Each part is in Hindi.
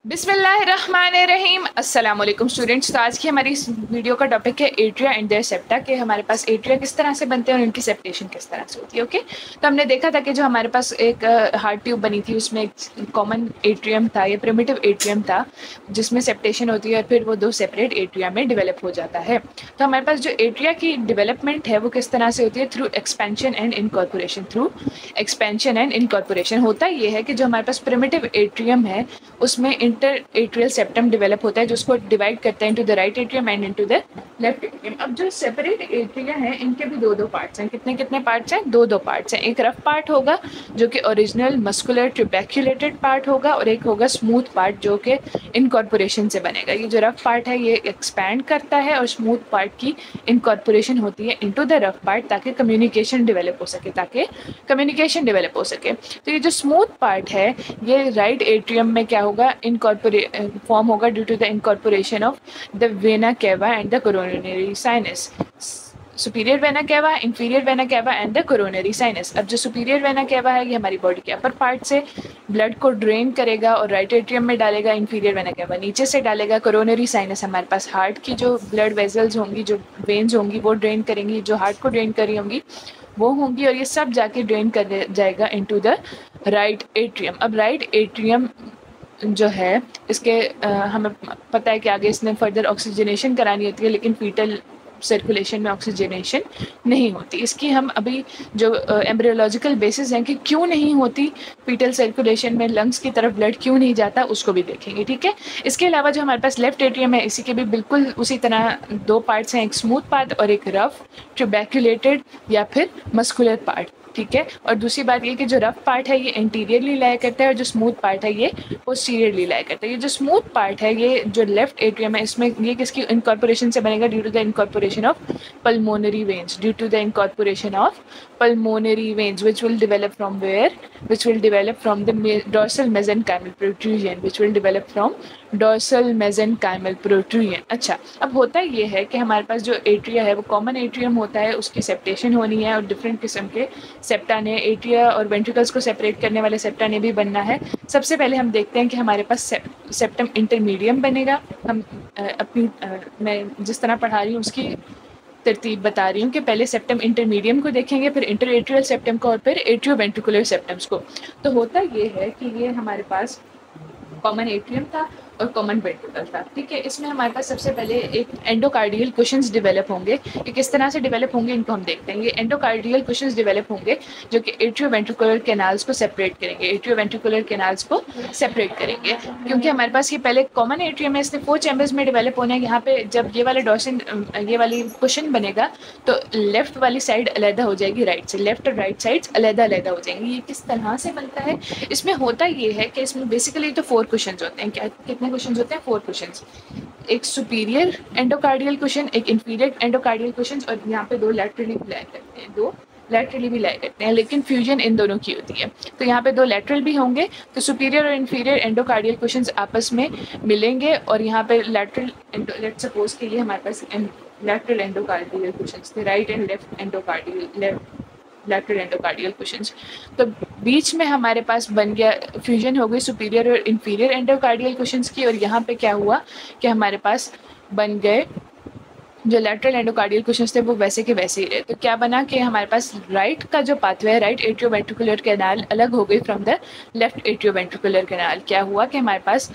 बिस्मिल्लाहिर्रहमानिर्रहीम। अस्सलाम वालेकुम स्टूडेंट्स। तो आज की हमारी इस वीडियो का टॉपिक है एट्रिया एंड देयर सेप्टा, कि हमारे पास एट्रिया किस तरह से बनते हैं और इनकी सेप्टेशन किस तरह से होती है। ओके, तो हमने देखा था कि जो हमारे पास एक हार्ट ट्यूब बनी थी उसमें एक कॉमन एट्रियम था, ये प्रिमिटिव एट्रियम था जिसमें सेप्टेशन होती है और फिर वो दो सेपरेट एट्रिया में डेवलप हो जाता है। तो हमारे पास जो एट्रिया की डेवलपमेंट है वो किस तरह से होती है, through expansion and incorporation. Through expansion and incorporation होता ये है कि जो हमारे पास प्रिमिटिव एट्रियम है उसमें इंटर एट्रियल सेप्टम डेवलप होता है जो उसको डिवाइड करता है into the right atrium and into the left atrium. अब जो सेपरेट एट्रिया है इनके भी दो दो पार्ट्स हैं। कितने कितने पार्ट्स हैं? दो दो पार्ट्स हैं। एक रफ पार्ट होगा जो कि ओरिजिनल मस्कुलर ट्यूबैक्यूलेटेड पार्ट होगा और एक होगा स्मूथ पार्ट जो कि इनकॉर्पोरेशन से बनेगा। ये जो रफ पार्ट है ये एक्सपैंड करता है और स्मूथ पार्ट की इनकॉर्पोरेशन होती है इनटू द रफ पार्ट ताकि कम्युनिकेशन डेवलप हो सके। तो ये जो स्मूथ पार्ट है ये राइट एट्रियम में क्या होगा, फॉर्म होगा due to the incorporation of the vena cava and the coronary sinus. Superior vena cava, inferior vena cava and the coronary sinus. अब जो सुपीरियर वेना केवा है ये हमारी बॉडी के अपर पार्ट से ब्लड को ड्रेन करेगा और राइट एट्रियम में डालेगा। इंफीरियर वेना केवा नीचे से डालेगा। कोरोनरी साइनस हमारे पास हार्ट की जो ब्लड वेजल्स होंगी, जो वेन्स होंगी वो ड्रेन करेंगी, जो हार्ट को ड्रेन करी होंगी वो होंगी और ये सब जाके ड्रेन कर जाएगा इनटू द राइट एट्रियम। अब राइट एट्रियम जो है इसके हमें पता है कि आगे इसने फर्दर ऑक्सीजनेशन करानी होती है लेकिन फीटल सर्कुलेशन में ऑक्सीजनेशन नहीं होती। इसकी हम अभी जो एम्ब्रियोलॉजिकल बेसिस हैं कि क्यों नहीं होती फीटल सर्कुलेशन में, लंग्स की तरफ ब्लड क्यों नहीं जाता, उसको भी देखेंगे। ठीक है, इसके अलावा जो हमारे पास लेफ्ट एट्रियम है इसी के भी बिल्कुल उसी तरह दो पार्ट्स हैं, एक स्मूथ पार्ट और एक रफ ट्यूबैक्यूलेटेड या फिर मस्कुलर पार्ट। ठीक है, और दूसरी बात ये कि जो रफ पार्ट है ये एंटीरियरली लाया करता है और जो स्मूथ पार्ट है ये पोस्टीरियरली लाया करता है। ये जो स्मूथ पार्ट है ये जो लेफ्ट एट्रियम है इसमें ये किसकी इनकॉर्पोरेशन से बनेगा, due to the incorporation of pulmonary veins, due to the incorporation of pulmonary veins which will develop from where, which will develop from the dorsal mesenchymal protrusion, which will develop from dorsal mesenchymal protrusion। अच्छा, अब होता ये है कि हमारे पास जो एट्रिया है वो कॉमन एट्रियम होता है, उसकी सेप्टेशन होनी है और डिफरेंट किस्म के सेप्टा ने, एट्रिया और वेंट्रिकल्स को सेपरेट करने वाले सेप्टा ने भी बनना है। सबसे पहले हम देखते हैं कि हमारे पास सेप्टम इंटरमीडियम बनेगा। हम मैं जिस तरह पढ़ा रही हूँ उसकी तरतीब बता रही हूँ कि पहले सेप्टम इंटरमीडियम को देखेंगे, फिर इंटरएट्रियल सेप्टम को और फिर एट्रियोवेंट्रिकुलर सेप्टम्स को। तो होता ये है कि ये हमारे पास कॉमन एट्रियम था और कॉमन वेंट्रिकल था। ठीक है, इसमें हमारे पास सबसे पहले एक एंडोकार्डियल कुशन्स डेवलप होंगे। ये किस तरह से डेवलप होंगे इनको हम देखते हैं। ये एंडोकार्डियल कुशन्स डेवलप होंगे जो कि एट्रियोवेंट्रिकुलर कैनाल्स को सेपरेट करेंगे, एट्रियोवेंट्रिकुलर कैनाल्स को सेपरेट करेंगे। क्योंकि हमारे पास ये पहले कॉमन एट्रियम है, इसने 4 चैम्बर्स में डेवलप होने हैं। यहाँ पे जब ये वाला डॉर्सन, ये वाली कुशन बनेगा तो लेफ्ट वाली साइड अलहदा हो जाएगी राइट से, लेफ्ट और राइट साइड्स अलहदा अलहदा हो जाएंगी। ये किस तरह से बनता है, इसमें होता ये है कि इसमें बेसिकली तो 4 कुशन्स होते हैं। क्या कितने कुशन्स होते हैं? 4 कुशन्स। एक सुपीरियर एंडोकार्डियल कुशन, एक इंफीरियर एंडोकार्डियल कुशन और यहाँ पे 2 लैटरली भी लाया करते हैं, 2 लैटरली भी लाया करते हैं, लेकिन फ्यूजन इन दोनों की होती है। तो यहाँ पे 2 लैटरल भी होंगे, तो सुपीरियर और इंफीरियर एंडोकार्डियल कुशन्स आपस में मिलेंगे और यहाँ पे लैटरल, लेट्स सपोज कि ये हमारे पास लैटरल एंडोकार्डियल कुशन्स थे, right and left endocardial, lateral endocardial cushions. तो बीच में हमारे पास बन गया, फ्यूजन हो गई सुपीरियर और इंफीरियर एंडोकार्डियल कुशन्स की और यहाँ पे क्या हुआ कि हमारे पास बन गए जो लैटरल एंडोकार्डियल कुशन्स थे वो वैसे के वैसे ही रहे। तो क्या बना कि हमारे पास राइट का जो पाथवे है, राइट एट्रियोवेंट्रिकुलर कैनाल अलग हो गई from the left atrioventricular canal. क्या हुआ कि हमारे पास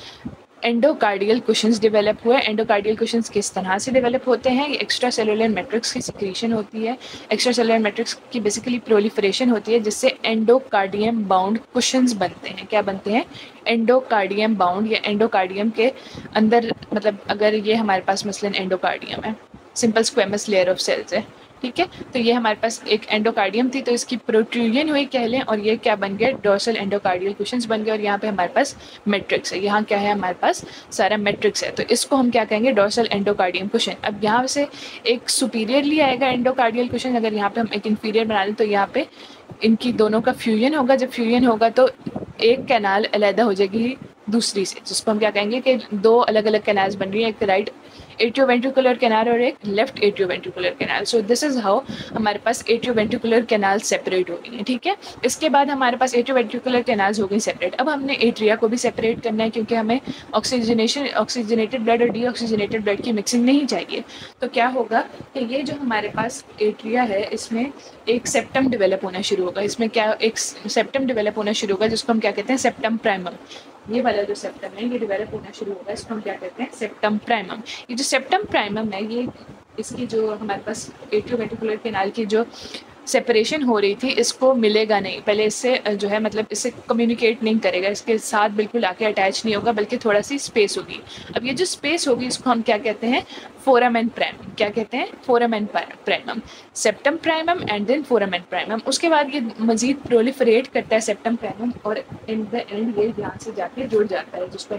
एंडोकार्डियल कुशन्स डेवलप हुए। एंडोकार्डियल कुशन्स किस तरह से डेवलप होते हैं, ये एक्स्ट्रा सेलुलर मैट्रिक्स की सिक्रीशन होती है, एक्स्ट्रा सेलुलर मैट्रिक्स की बेसिकली प्रोलिफरेशन होती है जिससे एंडोकार्डियम बाउंड कुशन्स बनते हैं। क्या बनते हैं? एंडोकार्डियम बाउंड, या एंडोकार्डियम के अंदर, मतलब अगर ये हमारे पास मसलन एंडोकार्डियम है, simple squamous layer of cells है। ठीक है, तो ये हमारे पास एक एंडोकार्डियम थी तो इसकी प्रोट्रूजन हुई कह लें और ये क्या बन गया, डोर्सल एंडोकार्डियल कुशन्स बन गए और यहाँ पे हमारे पास मैट्रिक्स है। यहाँ क्या है, हमारे पास सारा मैट्रिक्स है, तो इसको हम क्या कहेंगे, डोर्सल एंडोकार्डियम कुशन। अब यहाँ से एक सुपीरियरली आएगा एंडोकार्डियल कुशन, अगर यहाँ पे हम एक इंफीरियर बना लें तो यहाँ पे इनकी दोनों का फ्यूजन होगा। जब फ्यूजन होगा तो एक कैनाल अलहदा हो जाएगी दूसरी से, जिसको हम क्या कहेंगे कि दो अलग अलग कैनाल्स बन रही हैं, एक राइट एट्रियोवेंट्रिकुलर कैनाल और एक left atrioventricular canal. So this is how हमारे पास एट्रियोवेंट्रिकुलर कैनाल सेपरेट हो गई है, ठीक है। इसके बाद हमारे पास एट्रियोवेंट्रिकुलर कैनाल्स हो गई सेपरेट। अब हमने एट्रिया को भी सेपरेट करना है, क्योंकि हमें ऑक्सीजनेटेड ब्लड और डीऑक्सीजनेटेड ब्लड की मिक्सिंग नहीं चाहिए। तो क्या होगा कि ये जो हमारे पास एट्रिया है, इसमें एक सेप्टम डेवलप होना शुरू होगा। इसमें क्या एक सेप्टम डेवलप होना शुरू होगा, जिसको हम क्या कहते हैं, सेप्टम प्राइमम। ये वाला जो सेप्टम है ये डेवलप होना शुरू होगा, इसको हम क्या कहते हैं, सेप्टम प्राइमम। ये जो सेप्टम प्राइमम है, ये इसकी जो हमारे पास एट्रियोवेंट्रिकुलर कैनाल की जो सेपरेशन हो रही थी, इसको मिलेगा नहीं, पहले इससे जो है मतलब इससे कम्युनिकेट नहीं करेगा, इसके साथ बिल्कुल आके अटैच नहीं होगा, बल्कि थोड़ा सी स्पेस होगी। अब ये जो स्पेस होगी इसको हम क्या कहते हैं, फोरम एंड प्राइमम। क्या कहते हैं, foramen and primum, septum primum and then foramen and primum. उसके बाद ये मजीद प्रोलिफरेट करता है सेप्टम प्राइमम, और इन द एंड ये यहाँ से जाके जुड़ जाता है, जिसको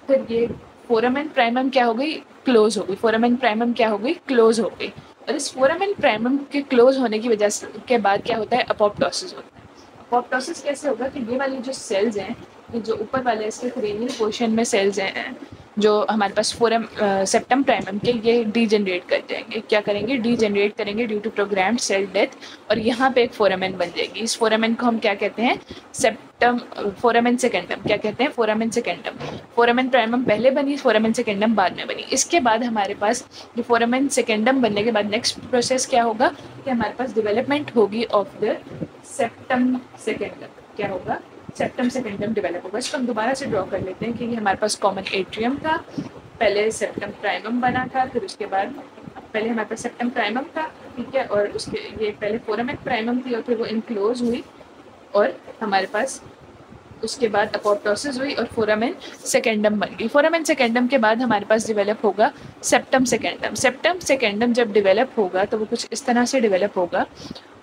फिर ये फोरम एंड प्राइमम क्या हो गई, क्लोज हो गई। फोरम एंड प्राइमम क्या हो गई, क्लोज हो गई। और इस फोरम एंड प्राइमम के क्लोज होने की वजह से के बाद क्या होता है, अपोप्टोसिस होता है। अपोप्टोसिस कैसे होगा कि ये वाली जो सेल्स हैं, ये जो ऊपर वाले इसके क्रेनियल पोर्शन में सेल्स हैं जो हमारे पास फोरम सेप्टम प्राइमम के, ये डीजनरेट कर जाएंगे। क्या करेंगे, डीजनरेट करेंगे due to programmed cell death, और यहाँ पे एक फोरामेन बन जाएगी। इस फोरामेन को हम क्या कहते हैं, सेप्टम फोरामेन सेकेंडम। क्या कहते हैं, फोरामेन सेकेंडम। फोरामेन प्राइमम पहले बनी, फोरामेन सेकेंडम बाद में बनी। इसके बाद हमारे पास ये फोरामेन सेकेंडम बनने के बाद नेक्स्ट प्रोसेस क्या होगा कि हमारे पास डेवलपमेंट होगी ऑफ द सेप्टम सेकेंडम। क्या होगा, सेप्टम सेकेंडम डेवलप होगा। इसको हम दोबारा से ड्रॉ कर लेते हैं कि ये हमारे पास कॉमन एट्रियम था, पहले सेप्टम प्राइमम बना था, फिर उसके बाद पहले हमारे पास सेप्टम प्राइमम था, ठीक है, और उसके ये पहले फोरामेन प्राइमम थी और फिर वो इनक्लोज हुई, और हमारे पास उसके बाद अपोप्टोसिस हुई और फोरामेन सेकेंडम बन गई। फोरामेन सेकेंडम के बाद हमारे पास डेवलप होगा सेप्टम सेकेंडम। सेप्टम सेकेंडम जब डेवलप होगा तो वो कुछ इस तरह से डेवलप होगा,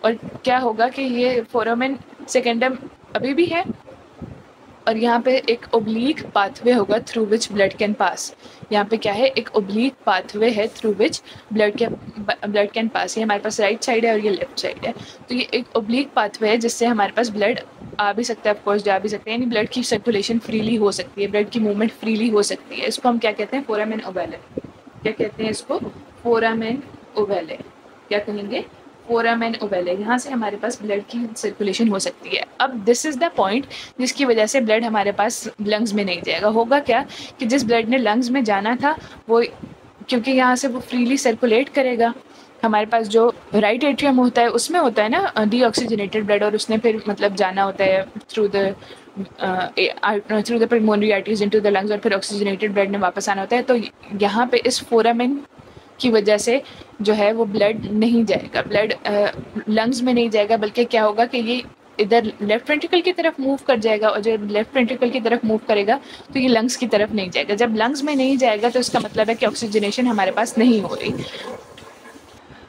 और क्या होगा कि ये फोरामेन सेकेंडम अभी भी है, और यहाँ पे एक ओब्लीक पाथवे होगा through which blood can pass. यहाँ पे क्या है, एक ओब्लीक पाथवे है through which blood can pass. ये हमारे पास राइट साइड है और ये लेफ्ट साइड है, तो ये एक ओब्लीक पाथवे है जिससे हमारे पास ब्लड आ भी सकता है, ऑफकोर्स जा भी सकते हैं, यानी ब्लड की सर्कुलेशन फ्रीली हो सकती है, ब्लड की मूवमेंट फ्रीली हो सकती है। इसको हम क्या कहते हैं, फोरामेन ओवेले। क्या कहते हैं इसको, फोरामेन ओवेले। क्या कहेंगे, फोरामेन ओवेले। यहाँ से हमारे पास ब्लड की सर्कुलेशन हो सकती है। अब दिस इज़ द पॉइंट जिसकी वजह से ब्लड हमारे पास लंग्स में नहीं जाएगा। होगा क्या कि जिस ब्लड ने लंग्स में जाना था वो, क्योंकि यहाँ से वो फ्रीली सर्कुलेट करेगा, हमारे पास जो राइट एट्रियम होता है उसमें होता है ना डीऑक्सीजनेटेड ब्लड, और उसने फिर मतलब जाना होता है through the pulmonary arteries into the lungs, और फिर ऑक्सीजनेटेड ब्लड ने वापस आना होता है। तो यहाँ पे इस फोरामेन की वजह से जो है वो ब्लड नहीं जाएगा, ब्लड लंग्स में नहीं जाएगा, बल्कि क्या होगा कि ये इधर लेफ्ट वेंट्रिकल की तरफ मूव कर जाएगा, और जब लेफ्ट वेंट्रिकल की तरफ मूव करेगा तो ये लंग्स की तरफ नहीं जाएगा। जब लंग्स में नहीं जाएगा तो इसका मतलब है कि ऑक्सीजनेशन हमारे पास नहीं हो रही।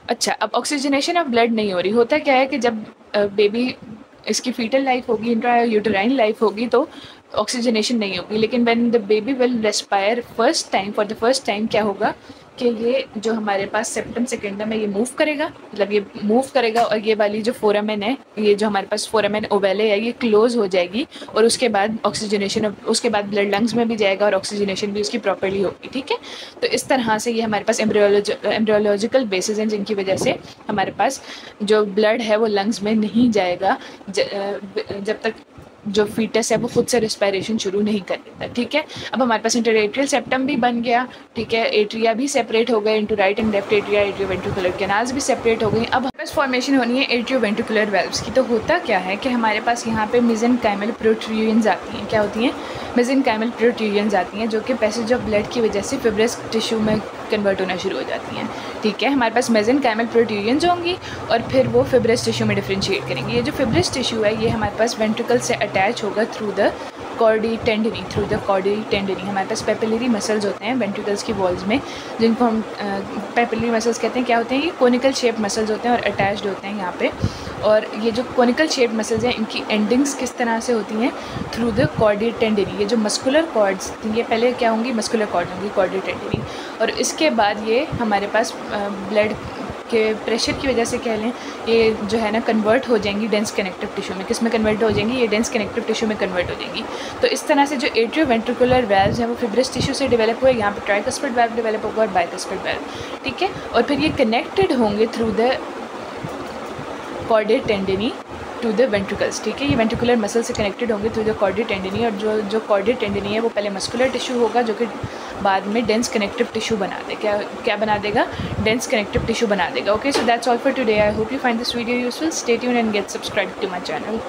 अच्छा, अब ऑक्सीजनेशन ऑफ ब्लड नहीं हो रही, होता क्या है कि जब बेबी इसकी फीटल लाइफ होगी, इंट्रा यूटेराइन लाइफ होगी, तो ऑक्सीजनेशन नहीं होगी। लेकिन when the baby will respire first time, for the first time क्या होगा कि ये जो हमारे पास सेप्टम सेकेंडम है ये मूव करेगा, मतलब ये मूव करेगा, और ये वाली जो फोरामेन है, ये जो हमारे पास फोरामेन ओवेले है, ये क्लोज हो जाएगी, और उसके बाद ऑक्सीजनेशन, उसके बाद ब्लड लंग्स में भी जाएगा और ऑक्सीजनेशन भी उसकी प्रॉपर्ली होगी, ठीक है। तो इस तरह से ये हमारे पास एम्ब्रियोलॉजिकल बेसिस हैं जिनकी वजह से हमारे पास जो ब्लड है वो लंग्स में नहीं जाएगा जब तक जो फीटस है वो खुद से रिस्पायरेशन शुरू नहीं कर देता, ठीक है। अब हमारे पास इंटरएट्रियल सेप्टम भी बन गया, ठीक है, एट्रिया भी सेपरेट हो गए into right and left atria, atrioventricular canals भी सेपरेट हो गई। अब हमारे पास फॉर्मेशन होनी है एट्रियोवेंट्रिकुलर वेल्व्स की। तो होता क्या है कि हमारे पास यहाँ पे मेसेनकाइमल प्रोट्रूजन्स आती हैं। क्या होती हैं, मेसेनकाइमल प्रोट्रूजन्स आती हैं, जो कि पैसेज ऑफ ब्लड की वजह से फिब्रस टिश्यू में कन्वर्ट होना शुरू हो जाती हैं, ठीक है। हमारे पास मेसेनकाइमल प्रोट्रूजन्स होंगी और फिर वो फिब्रस टिश्यू में डिफ्रेंशिएट करेंगे। ये जो फिब्रस टिश्यू है ये हमारे पास वेंट्रिकल से अटैच होगा through the chordae tendineae, through the chordae tendineae. हमारे पास पेपिलरी मसल्स होते हैं वेंट्रिकल्स की वॉल्स में, जिनको हम पेपिलरी मसल्स कहते हैं। क्या होते हैं, ये कोनिकल शेप मसल्स होते हैं और अटैच्ड होते हैं यहाँ पे। और ये जो कोनिकल शेप मसल्स हैं इनकी एंडिंग्स किस तरह से होती हैं, थ्रू द कॉर्डी टेंडनी। ये जो मस्कुलर कॉर्ड्स, ये पहले क्या होंगी, मस्कुलर कॉर्ड होंगी, कॉर्डी टेंडनी, और इसके बाद ये हमारे पास ब्लड के प्रेशर की वजह से कह लें, ये जो है ना कन्वर्ट हो जाएंगी डेंस कनेक्टिव टिश्यू में। किस में कन्वर्ट हो जाएंगी? ये डेंस कनेक्टिव टिश्यू में कन्वर्ट हो जाएंगी। तो इस तरह से जो एट्रियोवेंट्रिकुलर वेल्व्स हैं वो फिब्रस टिश्यू से डेवलप हुए, यहाँ पर ट्राइकस्पिड वेल्व डेवलप होगा और बाइकस्पिड वेल्व, ठीक है। और फिर ये कनेक्टेड होंगे through the chordae tendineae to the ventricles, ठीक है। ये वेंट्रिकुलर मसल से कनेक्टेड होंगे थ्रू द कॉर्डेट टेंडिनी, और जो कॉर्डेट टेंडिनी है वो पहले मस्कुलर टिश्यू होगा जो कि बाद में डेंस कनेक्टिव टिश्यू बना दे, क्या बना देगा? डेंस कनेक्टिव टिश्यू बना देगा। Okay, so that's all for today. I hope you find this video useful. Stay tuned and get subscribe to my channel.